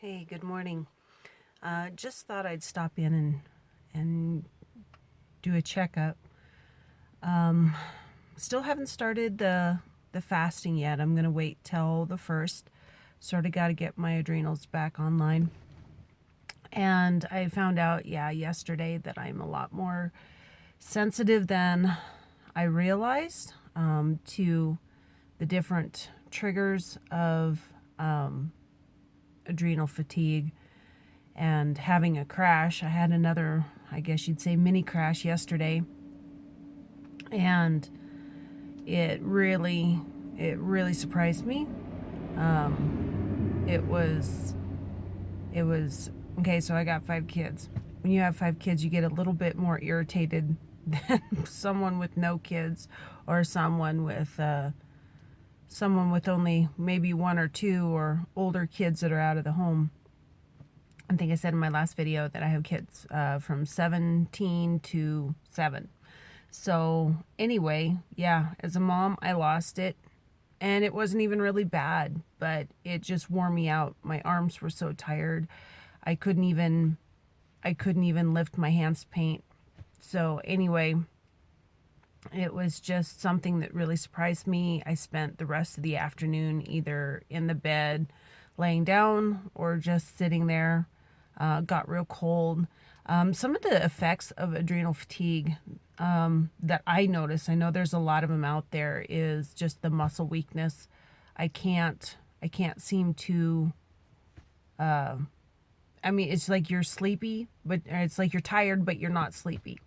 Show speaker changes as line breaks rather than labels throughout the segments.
Hey, good morning. Just thought I'd stop in and do a checkup. Still haven't started the fasting yet. I'm gonna wait till the first. Sort of got to get my adrenals back online. And I found out, yesterday that I'm a lot more sensitive than I realized to the different triggers of adrenal fatigue and having a crash. I had another, I guess you'd say, mini crash yesterday, and it really surprised me. It was okay. So I got 5 kids. When you have 5 kids, you get a little bit more irritated than someone with no kids, or someone with only maybe 1 or 2 or older kids that are out of the home. I think I said in my last video that I have kids from 17 to 7. So anyway, as a mom, I lost it, and it wasn't even really bad, but it just wore me out. My arms were so tired. I couldn't even lift my hands to paint. So anyway, it was just something that really surprised me. I spent the rest of the afternoon either in the bed laying down or just sitting there. Got real cold. Some of the effects of adrenal fatigue that I notice, I know there's a lot of them out there, is just the muscle weakness. I can't seem to, it's like you're sleepy, but it's like you're tired, but you're not sleepy.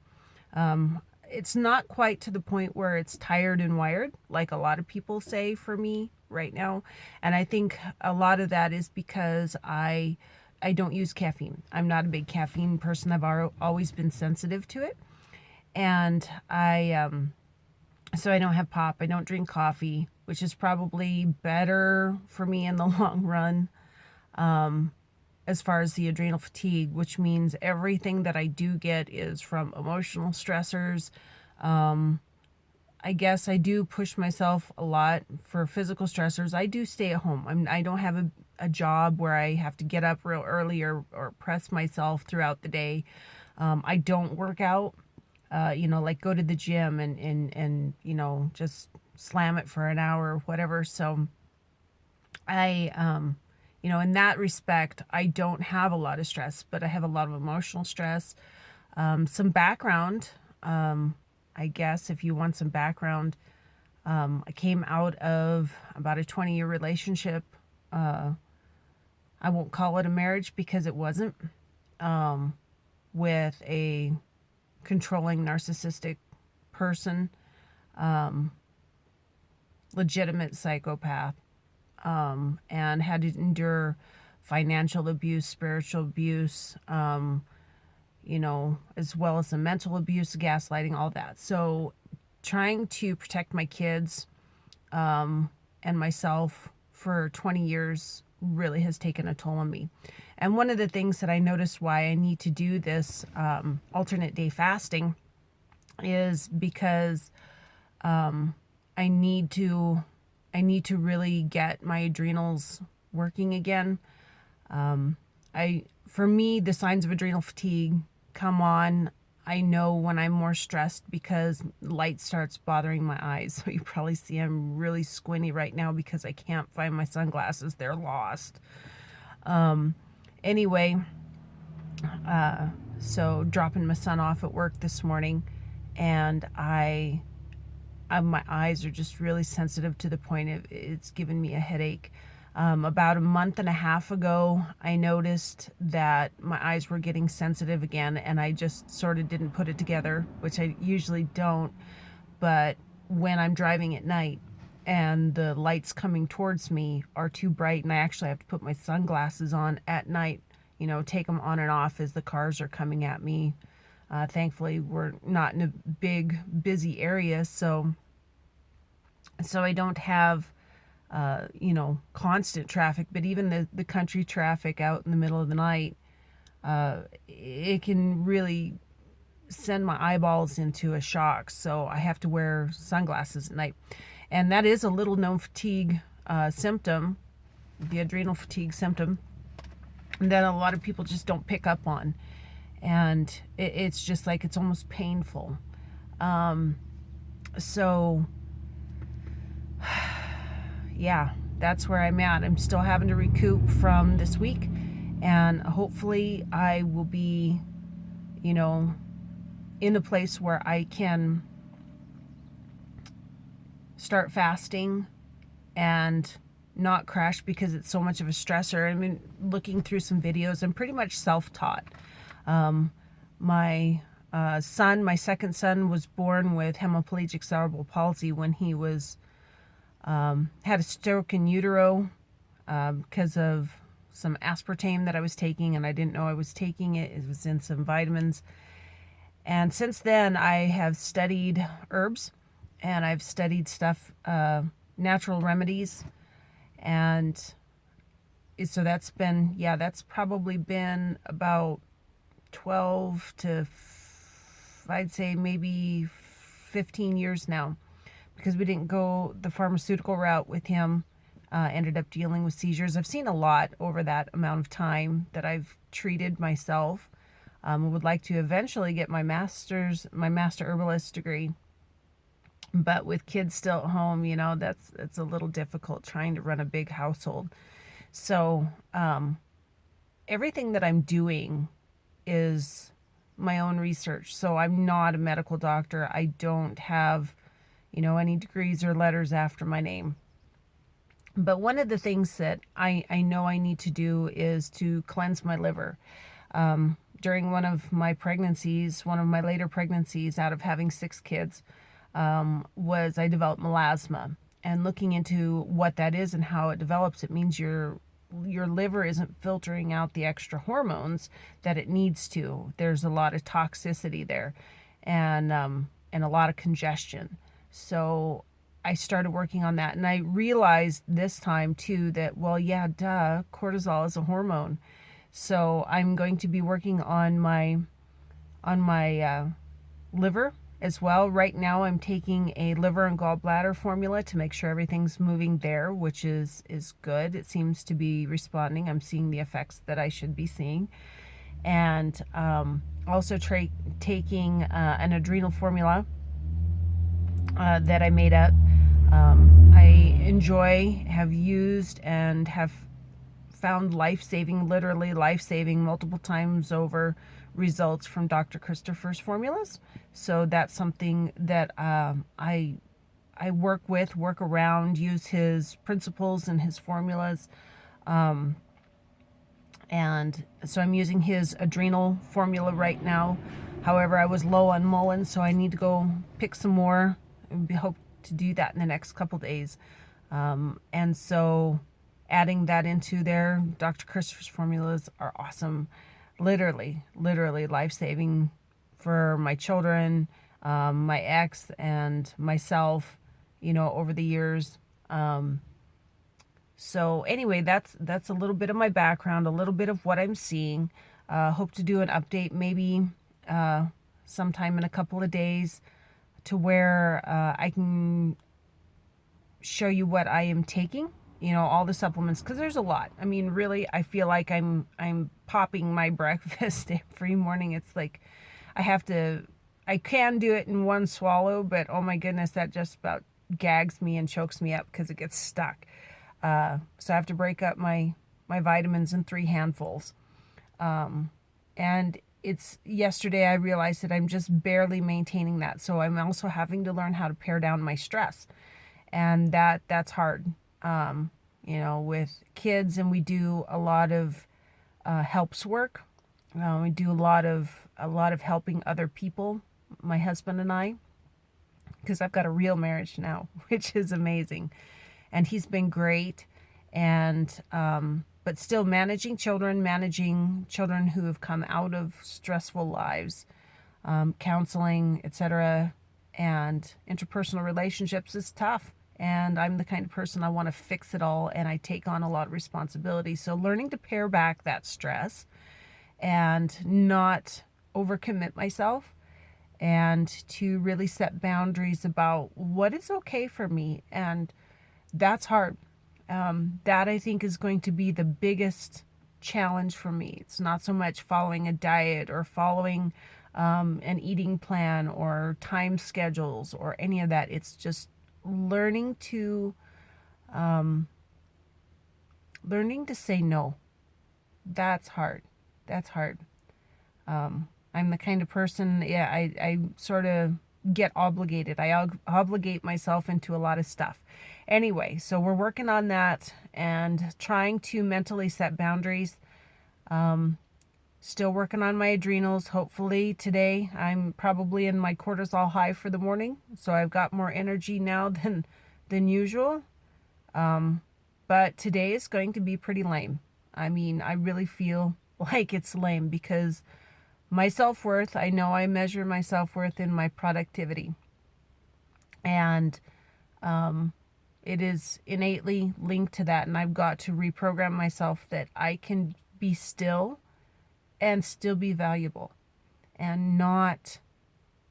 It's not quite to the point where it's tired and wired, like a lot of people say for me right now. And I think a lot of that is because I don't use caffeine. I'm not a big caffeine person. I've always been sensitive to it. And so I don't have pop. I don't drink coffee, which is probably better for me in the long run. As far as the adrenal fatigue, which means everything that I do get is from emotional stressors. I guess I do push myself a lot for physical stressors. I do stay at home. I don't have a job where I have to get up real early or press myself throughout the day. I don't work out, like go to the gym and just slam it for an hour or whatever. So I, in that respect, I don't have a lot of stress, but I have a lot of emotional stress. Some background, I guess, if you want some background, I came out of about a 20-year relationship. I won't call it a marriage because it wasn't, with a controlling narcissistic person, legitimate psychopath, and had to endure financial abuse, spiritual abuse, as well as the mental abuse, gaslighting, all that. So trying to protect my kids and myself for 20 years really has taken a toll on me. And one of the things that I noticed why I need to do this alternate day fasting is because I need to really get my adrenals working again. For me, the signs of adrenal fatigue come on. I know when I'm more stressed because light starts bothering my eyes. So you probably see I'm really squinty right now because I can't find my sunglasses. They're lost. Anyway, so dropping my son off at work this morning, and my eyes are just really sensitive to the point of it's given me a headache. About a month and a half ago, I noticed that my eyes were getting sensitive again, and I just sort of didn't put it together, which I usually don't. But when I'm driving at night and the lights coming towards me are too bright, and I actually have to put my sunglasses on at night, take them on and off as the cars are coming at me. Thankfully, we're not in a big, busy area, so I don't have constant traffic, but even the country traffic out in the middle of the night, it can really send my eyeballs into a shock. So I have to wear sunglasses at night. And that is a little known fatigue symptom, the adrenal fatigue symptom. that a lot of people just don't pick up on. And it's just like, it's almost painful. So yeah, that's where I'm at. I'm still having to recoup from this week, and hopefully I will be, you know, in a place where I can start fasting and not crash because it's so much of a stressor. I mean, looking through some videos, I'm pretty much self-taught. My my second son, was born with hemiplegic cerebral palsy when he was had a stroke in utero because of some aspartame that I was taking, and I didn't know I was taking it. It was in some vitamins. And since then, I have studied herbs, and I've studied stuff, natural remedies. And so that's been, yeah, that's probably been about 12 to, I'd say maybe 15 years now, because we didn't go the pharmaceutical route with him. Ended up dealing with seizures. I've seen a lot over that amount of time that I've treated myself. I would like to eventually get my master herbalist degree, but with kids still at home, you know, it's a little difficult trying to run a big household. So everything that I'm doing is my own research. So I'm not a medical doctor. I don't have, you know, any degrees or letters after my name. But one of the things that I know I need to do is to cleanse my liver. During one of my later pregnancies, out of having 6 kids, was I developed melasma. And looking into what that is and how it develops, it means your liver isn't filtering out the extra hormones that it needs to. There's a lot of toxicity there, and a lot of congestion. So I started working on that, and I realized this time too that, well, yeah, duh, cortisol is a hormone. So I'm going to be working on my liver as well. Right now I'm taking a liver and gallbladder formula to make sure everything's moving there, which is good. It seems to be responding. I'm seeing the effects that I should be seeing. And also taking an adrenal formula that I made up. I enjoy, have used, and have found literally life-saving, multiple times over results from Dr. Christopher's formulas. So that's something that I work around, use his principles and his formulas. And so I'm using his adrenal formula right now. However, I was low on mullein, so I need to go pick some more. I hope to do that in the next couple days. And so adding that into there, Dr. Christopher's formulas are awesome. Literally life-saving for my children, my ex, and myself, you know, over the years. So anyway, that's a little bit of my background, a little bit of what I'm seeing. Hope to do an update maybe sometime in a couple of days, to where I can show you what I am taking, you know, all the supplements, because there's a lot. I mean, really, I feel like I'm popping my breakfast every morning. It's like I can do it in one swallow, but oh my goodness, that just about gags me and chokes me up because it gets stuck. So I have to break up my vitamins in 3 handfuls. And yesterday I realized that I'm just barely maintaining that. So I'm also having to learn how to pare down my stress. And that's hard, you know, with kids. And we do a lot of helps work. We do a lot of helping other people, my husband and I, because I've got a real marriage now, which is amazing. And he's been great. And but still managing children who have come out of stressful lives, counseling, etc., and interpersonal relationships is tough. And I'm the kind of person, I want to fix it all, and I take on a lot of responsibility. So learning to pare back that stress and not overcommit myself, and to really set boundaries about what is okay for me. And that's hard. That I think is going to be the biggest challenge for me. It's not so much following a diet or following an eating plan or time schedules or any of that. It's just learning to say no. That's hard. That's hard. I'm the kind of person, yeah, I sort of get obligated. I obligate myself into a lot of stuff. Anyway, so we're working on that and trying to mentally set boundaries. Still working on my adrenals. Hopefully today I'm probably in my cortisol high for the morning, so I've got more energy now than usual. But today is going to be pretty lame. I mean, I really feel like it's lame because my self-worth, I know I measure my self-worth in my productivity. And it is innately linked to that. And I've got to reprogram myself that I can be still and still be valuable. And not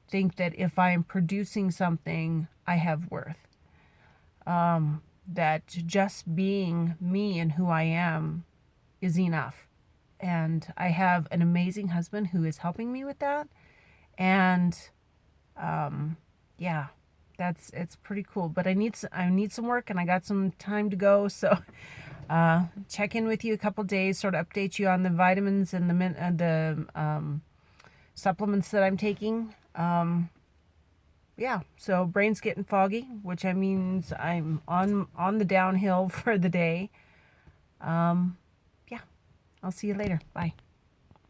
think that if I am producing something, I have worth. That just being me and who I am is enough. And I have an amazing husband who is helping me with that. And yeah, it's pretty cool. But I need some work, and I got some time to go. So check in with you a couple days, sort of update you on the vitamins and the supplements that I'm taking. Yeah, so brain's getting foggy, which means I'm on the downhill for the day. Yeah, I'll see you later. Bye.